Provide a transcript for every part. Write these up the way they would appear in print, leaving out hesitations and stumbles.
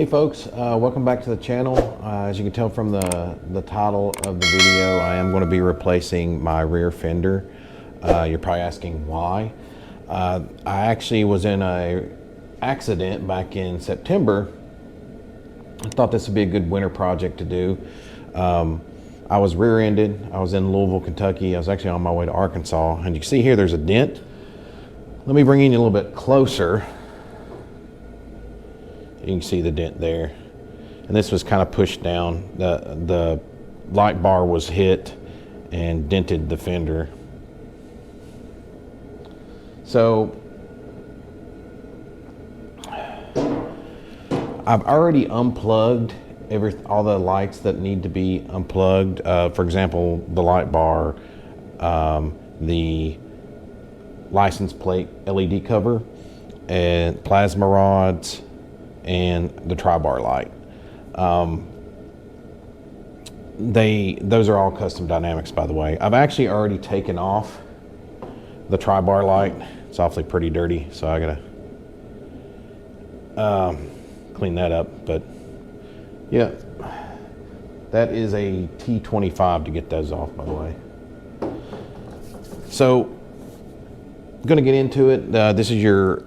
Hey folks, welcome back to the channel. As you can tell from the title of the video, I am going to be replacing my rear fender. You're probably asking why. I actually was in an accident back in September. I thought this would be a good winter project to do. I was rear-ended. I was in Louisville, Kentucky. I was actually on my way to Arkansas, and you can see here there's a dent. Let me bring you in a little bit closer. You can see the dent there, and this was kind of pushed down. The light bar was hit and dented the fender. So I've already unplugged all the lights that need to be unplugged. For example, the light bar, the license plate LED cover, and plasma rods, and the tri-bar light. Those are all custom dynamics, by the way. I've actually already taken off the tri-bar light. It's awfully pretty dirty, so I gotta clean that up. But yeah, that is a T25 to get those off, by the way. So I'm gonna get into it. This is your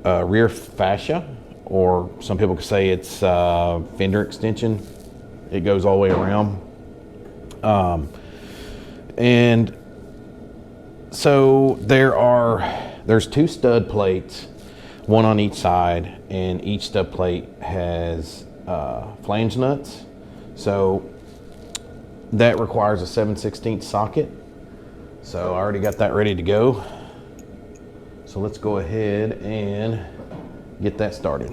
rear fascia, or some people could say it's fender extension. It goes all the way around. And so there's two stud plates, one on each side, and each stud plate has flange nuts. So that requires a 7/16 socket. So I already got that ready to go. So let's go ahead and get that started.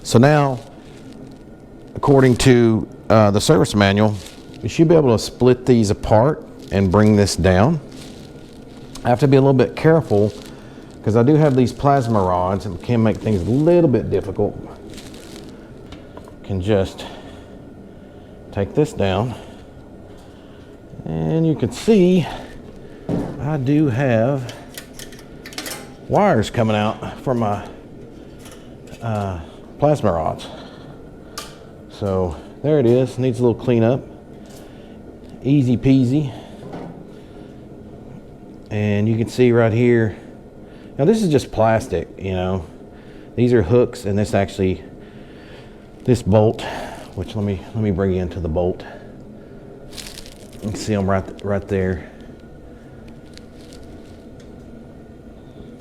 So now, according to the service manual, you should be able to split these apart and bring this down. I have to be a little bit careful because I do have these plasma rods and can make things a little bit difficult. Can just take this down, and you can see I do have wires coming out from my plasma rods. So there it is. Needs a little cleanup. Easy peasy. And you can see right here, now this is just plastic, you know. These are hooks, and this bolt, which let me bring you into the bolt. You can see them right there.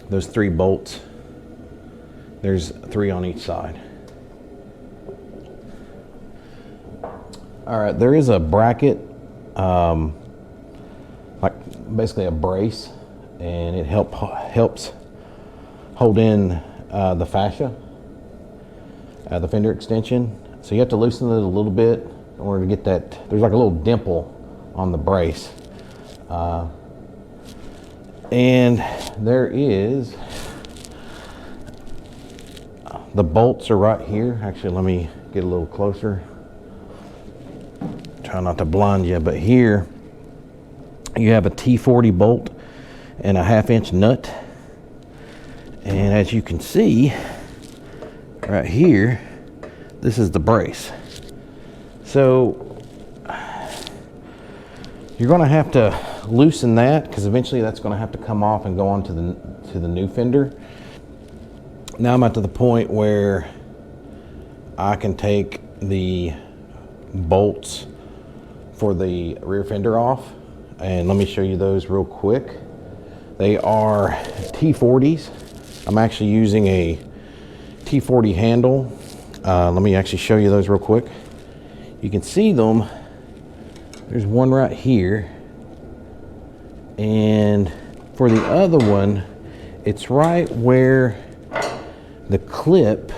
Those 3 bolts. There's 3 on each side. All right, there is a bracket, like basically a brace, and it helps hold in the fascia, the fender extension. So you have to loosen it a little bit in order to get that. There's like a little dimple on the brace. And there is, the bolts are right here. Actually, let me get a little closer. Try not to blind you, but here you have a T40 bolt and a 1/2 inch nut. And as you can see right here, this is the brace. So you're going to have to loosen that, because eventually that's going to have to come off and go on to the new fender. Now I'm at to the point where I can take the bolts for the rear fender off, and let me show you those real quick. They are T40s. I'm actually using a T40 handle Let me actually show you those real quick. You can see them. There's one right here. And for the other one, it's right where the clip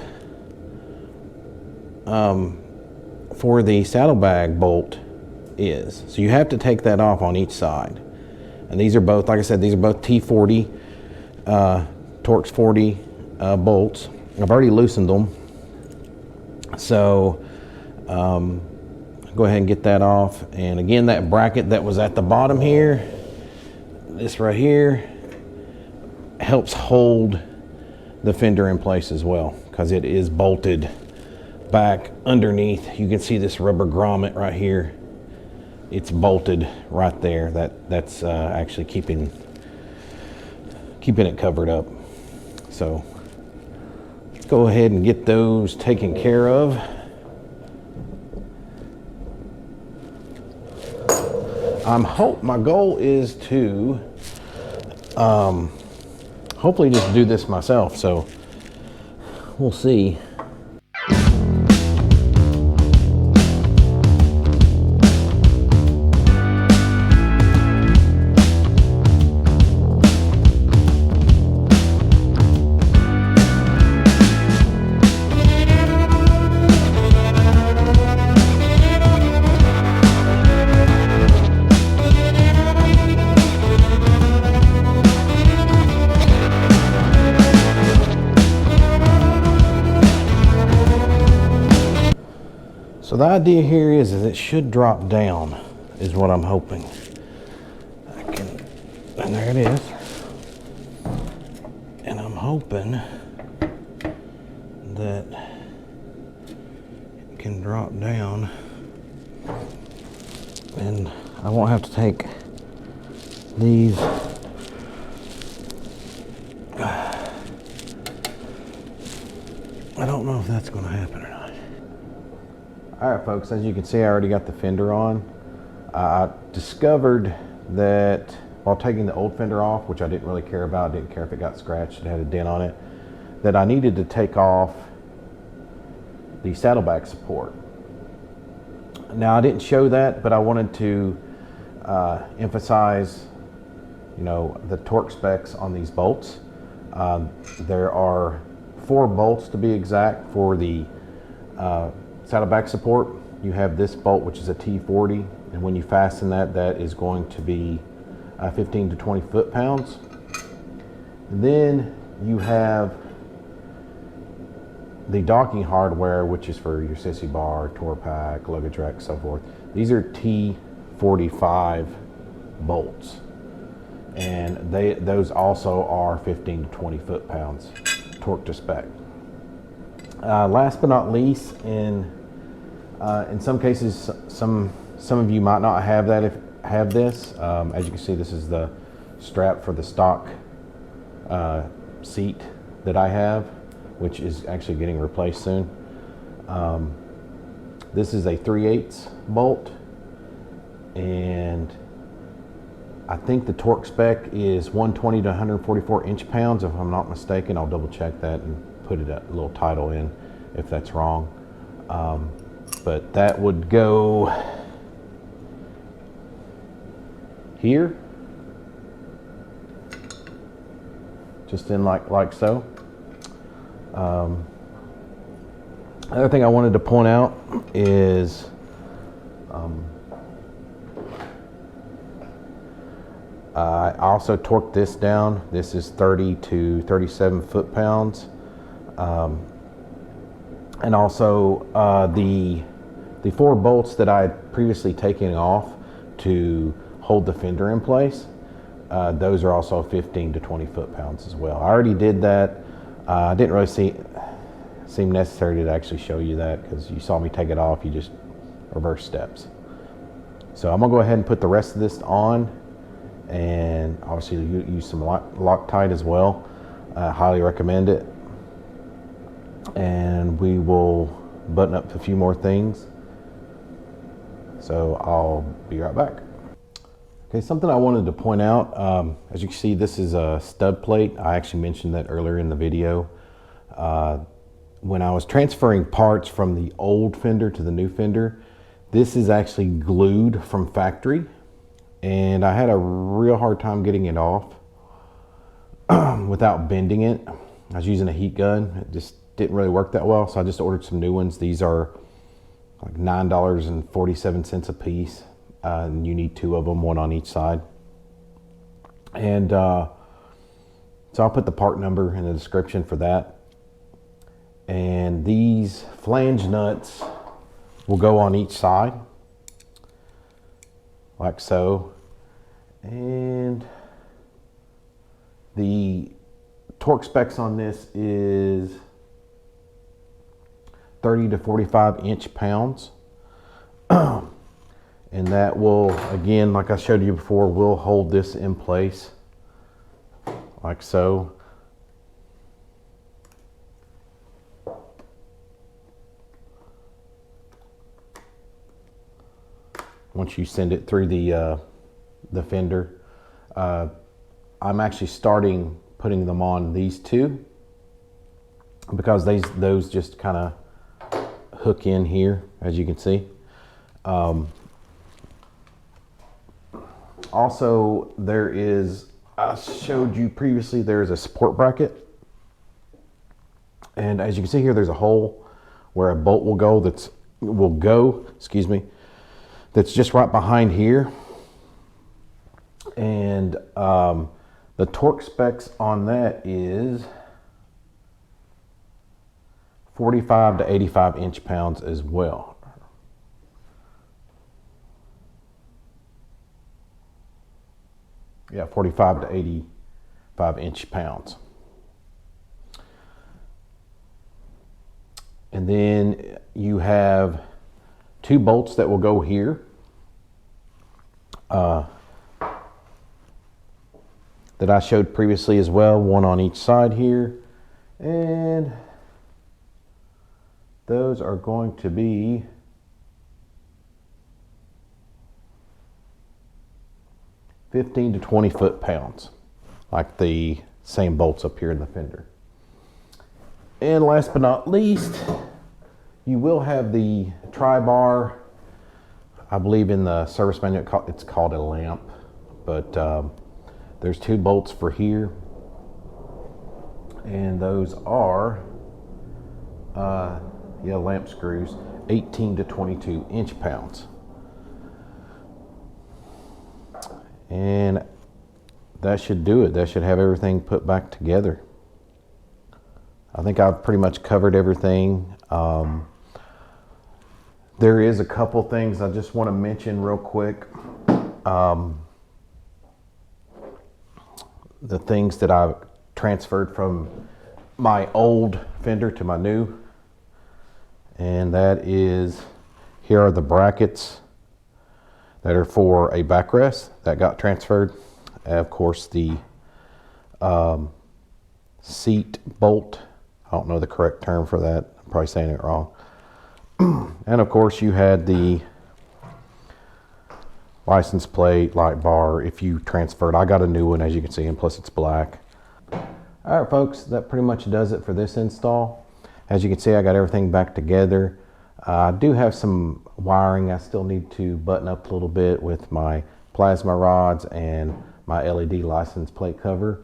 for the saddlebag bolt is. So you have to take that off on each side. And these are both, like I said, these are both T40, Torx 40 bolts. I've already loosened them. So go ahead and get that off. And again, that bracket that was at the bottom here, this right here, helps hold the fender in place as well, because it is bolted back underneath. You can see this rubber grommet right here. It's bolted right there. That's actually keeping it covered up. So let's go ahead and get those taken care of. My goal is to hopefully just do this myself. So we'll see. So the idea here is it should drop down, is what I'm hoping. And there it is. And I'm hoping that it can drop down and I won't have to take these I don't know if that's going to happen or not. All right, folks, as you can see, I already got the fender on. I discovered that while taking the old fender off, which I didn't really care about, didn't care if it got scratched, it had a dent on it, that I needed to take off the saddlebag support. Now, I didn't show that, but I wanted to emphasize, you know, the torque specs on these bolts. There are 4 bolts to be exact for the saddlebag support. You have this bolt, which is a T40, and when you fasten that, that is going to be 15 to 20 foot-pounds. Then you have the docking hardware, which is for your sissy bar, tour pack, luggage rack, so forth. These are T45 bolts, and those also are 15 to 20 foot-pounds torque to spec. Last but not least, in some cases, some of you might not have that. Have this. As you can see, this is the strap for the stock seat that I have, which is actually getting replaced soon. This is a 3/8 bolt, and I think the torque spec is 120 to 144 inch-pounds, if I'm not mistaken. I'll double check that and put it a little title in if that's wrong. But that would go here, just in like so. Another thing I wanted to point out is I also torqued this down. This is 30 to 37 foot-pounds. And also the 4 bolts that I had previously taken off to hold the fender in place, those are also 15 to 20 foot-pounds as well. I already did that. I didn't really seem necessary to actually show you that, because you saw me take it off. You just reverse steps. So I'm gonna go ahead and put the rest of this on, and obviously use some Loctite as well. Highly recommend it. And we will button up a few more things. So I'll be right back. Okay, something I wanted to point out, as you can see, this is a stud plate. I actually mentioned that earlier in the video. when I was transferring parts from the old fender to the new fender, this is actually glued from factory, and I had a real hard time getting it off without bending it. I was using a heat gun. It just didn't really work that well, so I just ordered some new ones. These are like $9.47 a piece, and you need 2 of them, 1 on each side. And so I'll put the part number in the description for that. And these flange nuts will go on each side, like so. And the torque specs on this is 30 to 45 inch-pounds. And that will, again, like I showed you before, will hold this in place like so. Once you send it through the fender, I'm actually starting putting them on these 2 because those just kind of hook in here, as you can see. Also, there is, I showed you previously, there's a support bracket, and as you can see here, there's a hole where a bolt will go. Excuse me. That's just right behind here. And the torque specs on that is 45 to 85 inch-pounds as well. Yeah, 45 to 85 inch-pounds. And then you have 2 bolts that will go here. That I showed previously as well, 1 on each side here. And those are going to be 15 to 20 foot-pounds, like the same bolts up here in the fender. And last but not least, you will have the tri-bar. I believe in the service manual it's called a lamp, but there's 2 bolts for here, and those are lamp screws, 18 to 22 inch-pounds. And that should do it. That should have everything put back together. I think I've pretty much covered everything. There is a couple things I just want to mention real quick. The things that I've transferred from my old fender to my new, and that is, here are the brackets that are for a backrest that got transferred. Of course, the seat bolt, I don't know the correct term for that, I'm probably saying it wrong. And of course you had the license plate, light bar, if you transferred. I got a new one, as you can see, and plus it's black. All right, folks, that pretty much does it for this install. As you can see, I got everything back together. I do have some wiring I still need to button up a little bit with my plasma rods and my LED license plate cover.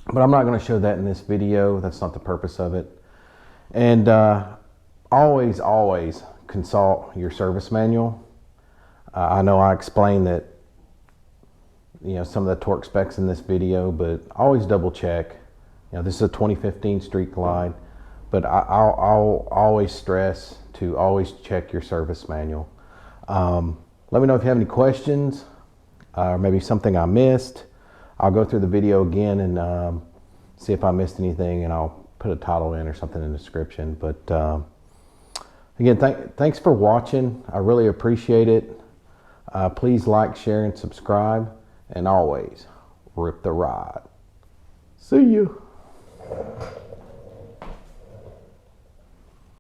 But I'm not going to show that in this video. That's not the purpose of it. And always consult your service manual. I know I explained that, you know, some of the torque specs in this video, but always double check. You know, this is a 2015 Street Glide, but I'll always stress to always check your service manual. Let me know if you have any questions, or maybe something I missed. I'll go through the video again and see if I missed anything, and I'll put a title in or something in the description. But again, thanks for watching. I really appreciate it. Please like, share, and subscribe. And always, rip the rod. See you.